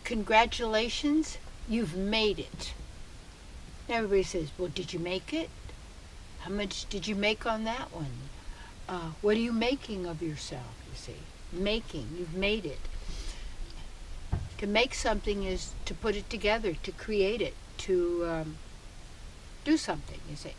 congratulations, you've made it. Everybody says, well, did you make it? How much did you make on that one? What are you making of yourself, you see? Making, you've made it. To make something is to put it together, to create it, to do something, you see.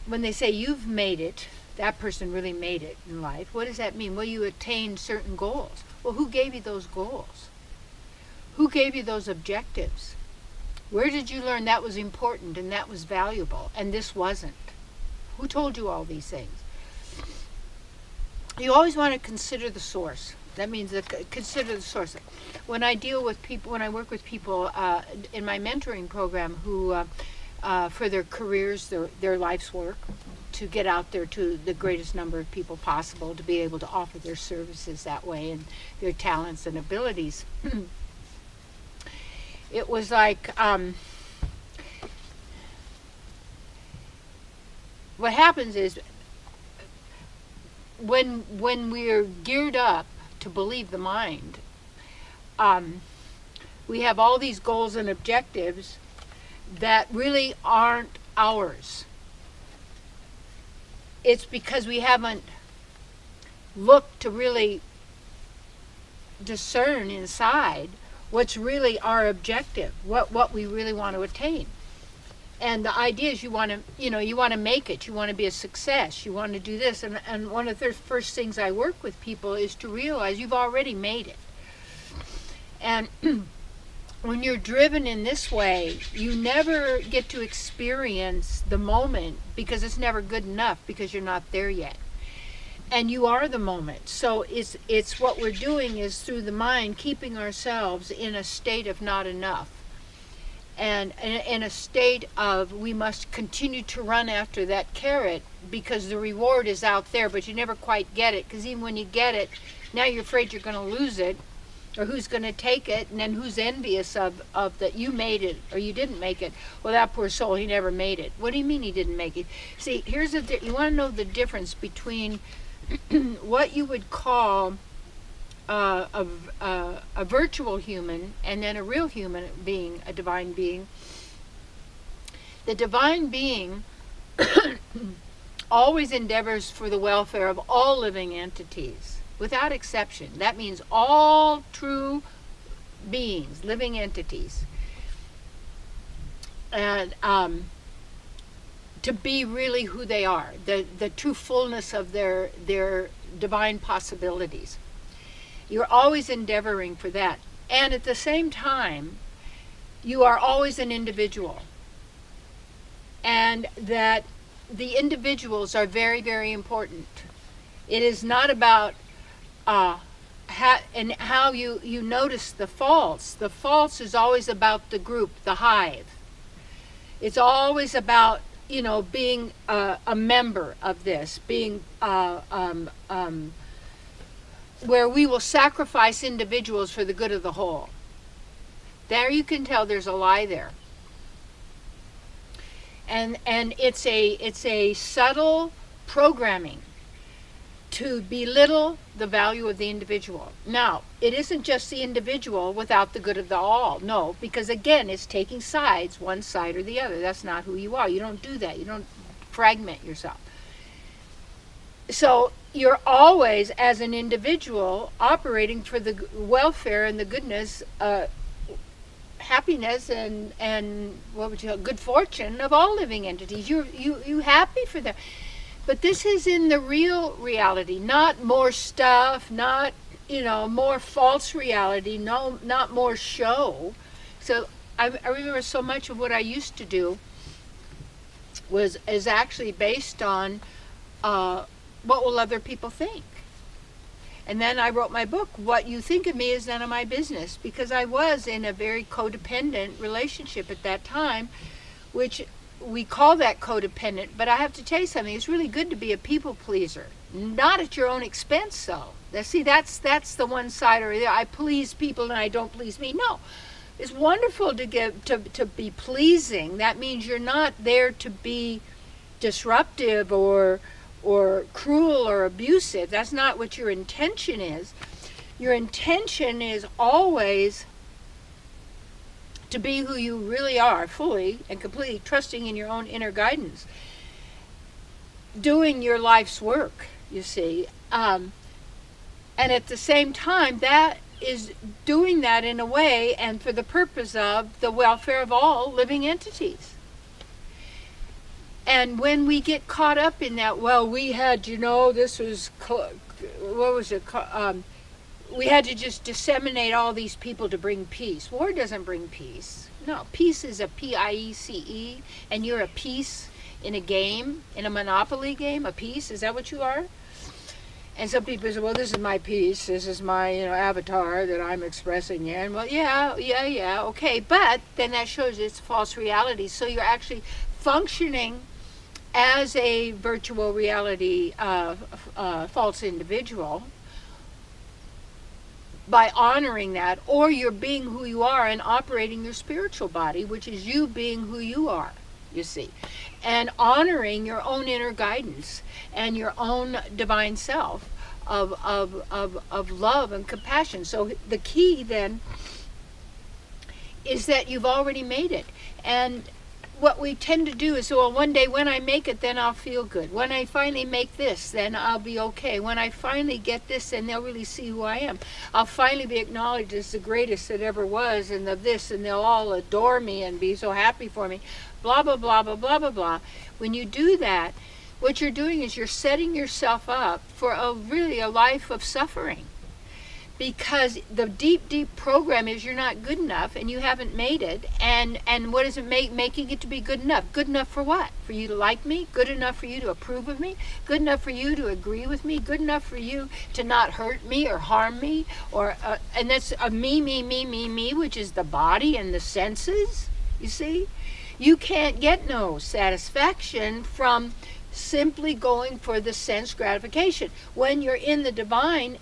When they say you've made it, that person really made it in life, what does that mean? Well, you attained certain goals. Well, who gave you those goals? Who gave you those objectives? Where did you learn that was important and that was valuable and this wasn't? Who told you all these things? You always want to consider the source. That means consider the source. When I deal with people, when I work with people in my mentoring program who, for their careers, their life's work, to get out there to the greatest number of people possible, to be able to offer their services that way and their talents and abilities. It was like, what happens is, when we're geared up to believe the mind, we have all these goals and objectives that really aren't ours. It's because we haven't looked to really discern inside what's really our objective, what we really want to attain. And the idea is you want to make it, you want to be a success, you want to do this. And one of the first things I work with people is to realize you've already made it. And when you're driven in this way, you never get to experience the moment because it's never good enough because you're not there yet. And you are the moment. So it's what we're doing is through the mind keeping ourselves in a state of not enough. And in a state of we must continue to run after that carrot because the reward is out there, but you never quite get it, because even when you get it, now you're afraid you're going to lose it, or who's going to take it, and then who's envious of that you made it or you didn't make it. Well, that poor soul, he never made it. What do you mean he didn't make it? See, here's you want to know the difference between what you would call a virtual human and then a real human being, a divine being. The divine being always endeavors for the welfare of all living entities, without exception. That means all true beings, living entities. And to be really who they are, the true fullness of their divine possibilities. You're always endeavoring for that. And at the same time, you are always an individual. And that the individuals are very, very important. It is not about how you notice the false. The false is always about the group, the hive. It's always about, being a member of this, being where we will sacrifice individuals for the good of the whole. There you can tell there's a lie there. And it's a subtle programming to belittle the value of the individual. Now, it isn't just the individual without the good of the all. No, because again, it's taking sides, one side or the other. That's not who you are. You don't do that. You don't fragment yourself. So you're always, as an individual, operating for the welfare and the goodness, happiness and what would you call good fortune of all living entities. You happy for them. But this is in the real reality, not more stuff, not more false reality, no, not more show. So I remember so much of what I used to do is actually based on what will other people think. And then I wrote my book, What You Think of Me Is None of My Business, because I was in a very codependent relationship at that time, which we call that codependent, but I have to tell you something, it's really good to be a people pleaser, not at your own expense though. See, that's the one side, or I please people and I don't please me. No, it's wonderful to be pleasing. That means you're not there to be disruptive or cruel or abusive. That's not what your intention is. Your intention is always to be who you really are, fully and completely trusting in your own inner guidance, doing your life's work, you see. And at the same time, that is doing that in a way and for the purpose of the welfare of all living entities. And when we get caught up in that, well, we had, this was, what was it? We had to just disseminate all these people to bring peace. War doesn't bring peace. No, peace is a P-I-E-C-E, and you're a piece in a game, in a Monopoly game, a piece. Is that what you are? And some people say, well, this is my piece. This is my, avatar that I'm expressing here. And well, yeah, okay. But then that shows it's false reality. So you're actually functioning as a virtual reality false individual by honoring that, or you're being who you are and operating your spiritual body, which is you being who you are, you see, and honoring your own inner guidance and your own divine self of love and compassion. So the key then is that you've already made it. And what we tend to do is, well, one day when I make it, then I'll feel good. When I finally make this, then I'll be okay. When I finally get this, then they'll really see who I am. I'll finally be acknowledged as the greatest that ever was, and of this, and they'll all adore me and be so happy for me. Blah, blah, blah, blah, blah, blah, blah. When you do that, what you're doing is you're setting yourself up for really a life of suffering. Because the deep, deep program is you're not good enough and you haven't made it. And what is it making it to be good enough? Good enough for what? For you to like me? Good enough for you to approve of me? Good enough for you to agree with me? Good enough for you to not hurt me or harm me? Or and that's a me, which is the body and the senses, you see? You can't get no satisfaction from simply going for the sense gratification. When you're in the divine,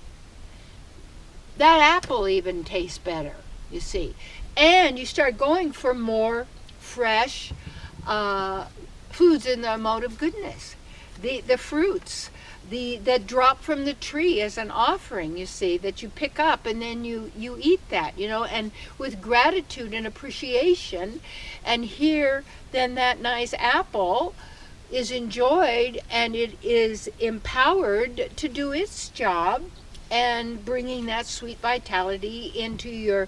that apple even tastes better, you see. And you start going for more fresh foods in the mode of goodness. The fruits that drop from the tree as an offering, you see, that you pick up and then you eat that, and with gratitude and appreciation. And here, then that nice apple is enjoyed and it is empowered to do its job, and bringing that sweet vitality into your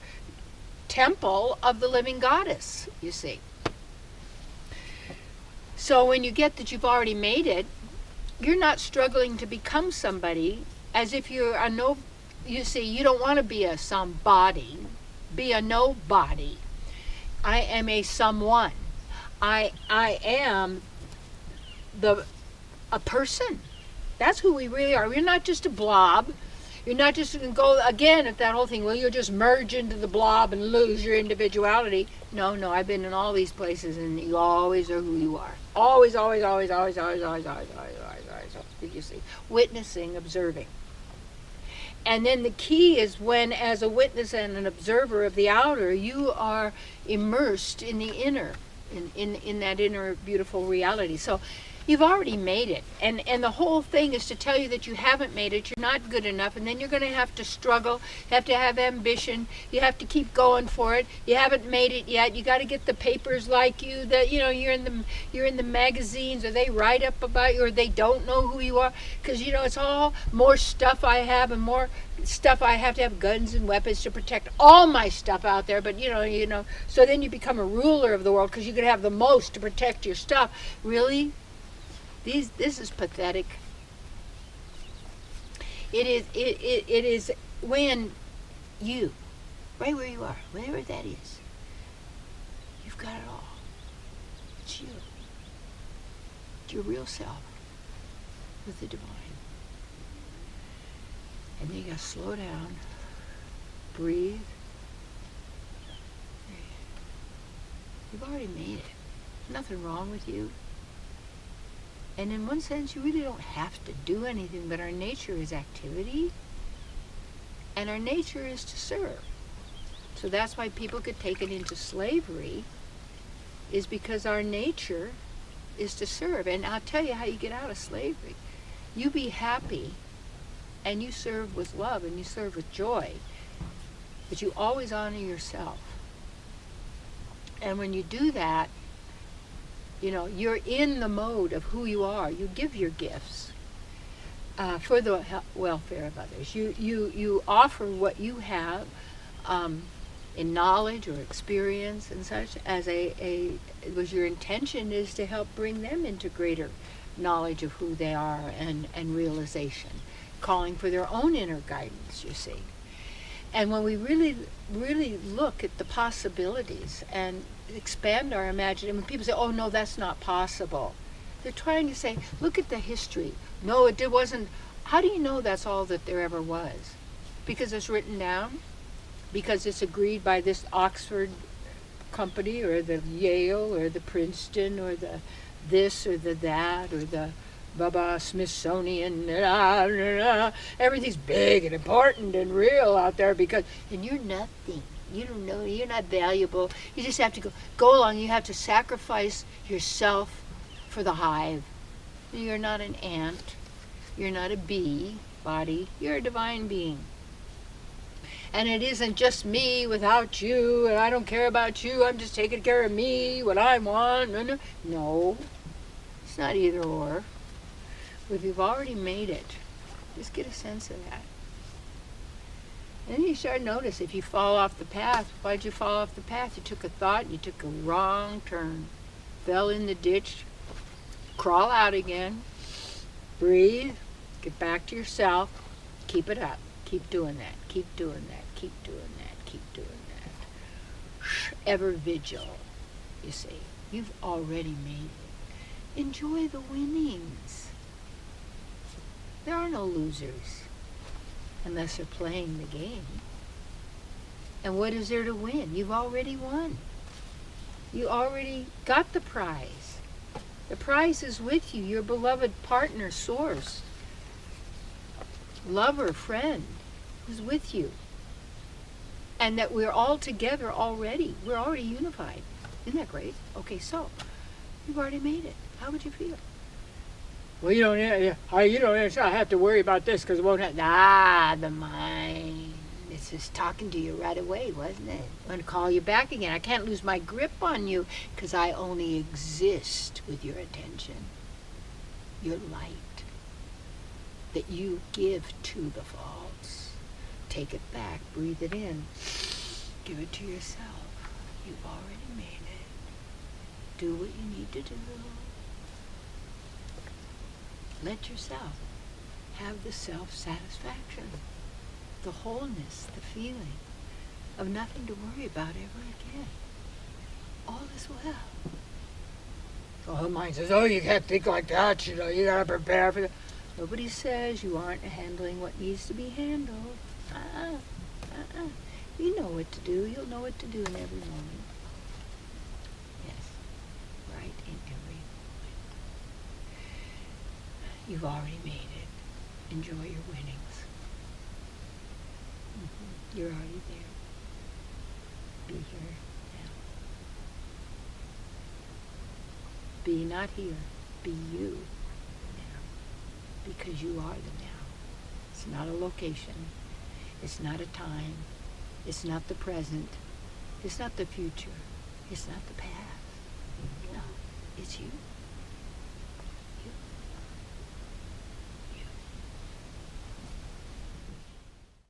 temple of the living goddess, you see. So when you get that you've already made it, you're not struggling to become somebody as if you're you see, you don't want to be a somebody, be a nobody. I am a someone. I am a person. That's who we really are. We're not just a blob. You're not just going to go again at that whole thing, well, you'll just merge into the blob and lose your individuality. No, I've been in all these places and you always are who you are. Always. Did you see? Witnessing, observing. And then the key is when, as a witness and an observer of the outer, you are immersed in the inner, in that inner beautiful reality. So you've already made it. And the whole thing is to tell you that you haven't made it, you're not good enough, and then you're going to have to struggle, you have to have ambition, you have to keep going for it. You haven't made it yet. You got to get the papers like you, that you're in the magazines, or they write up about you, or they don't know who you are, because it's all more stuff I have and more stuff I have to have, guns and weapons to protect all my stuff out there. But so then you become a ruler of the world because you could have the most to protect your stuff. Really? This is pathetic. It is when you, right where you are, whatever that is, you've got it all. It's you. It's your real self with the divine. And then you gotta slow down, breathe. You've already made it. Nothing wrong with you. And in one sense, you really don't have to do anything, but our nature is activity, and our nature is to serve. So that's why people get taken into slavery, is because our nature is to serve. And I'll tell you how you get out of slavery. You be happy, and you serve with love, and you serve with joy, but you always honor yourself. And when you do that, you're in the mode of who you are. You give your gifts for the welfare of others. You offer what you have in knowledge or experience and such was your intention is to help bring them into greater knowledge of who they are and realization, calling for their own inner guidance, you see. And when we really, really look at the possibilities and expand our imagination, when people say, oh no, that's not possible, they're trying to say, look at the history. No, it wasn't. How do you know that's all that there ever was? Because it's written down? Because it's agreed by this Oxford company or the Yale or the Princeton or the this or the that or the Smithsonian, everything's big and important and real out there and you're nothing. You don't know, you're not valuable. You just have to go along. You have to sacrifice yourself for the hive. You're not an ant. You're not a bee body. You're a divine being. And it isn't just me without you, and I don't care about you. I'm just taking care of me, what I want. No, it's not either or. If you've already made it, just get a sense of that. And then you start to notice if you fall off the path. Why'd you fall off the path? You took a thought and you took a wrong turn. Fell in the ditch. Crawl out again. Breathe. Get back to yourself. Keep it up. Keep doing that. Keep doing that. Keep doing that. Keep doing that. Ever vigil. You see. You've already made it. Enjoy the winnings. There are no losers unless they're playing the game. And what is there to win? You've already won. You already got the prize. The prize is with you, your beloved partner, source, lover, friend, who's with you. And that we're all together already. We're already unified. Isn't that great? Okay, so you've already made it. How would you feel? Well, you don't understand. I have to worry about this because it won't happen. The mind. It's just talking to you right away, wasn't it? I'm going to call you back again. I can't lose my grip on you because I only exist with your attention. Your light that you give to the false. Take it back. Breathe it in. Give it to yourself. You've already made it. Do what you need to do. Let yourself have the self-satisfaction, the wholeness, the feeling of nothing to worry about ever again. All is well. So the mind says, oh, you can't think like that, you gotta prepare for that. Nobody says you aren't handling what needs to be handled. You know what to do. You'll know what to do in every moment. Yes, right in every moment. You've already made it. Enjoy your winnings. You're already there. Be here now. Be not here. Be you now. Because you are the now. It's not a location. It's not a time. It's not the present. It's not the future. It's not the past. No, it's you.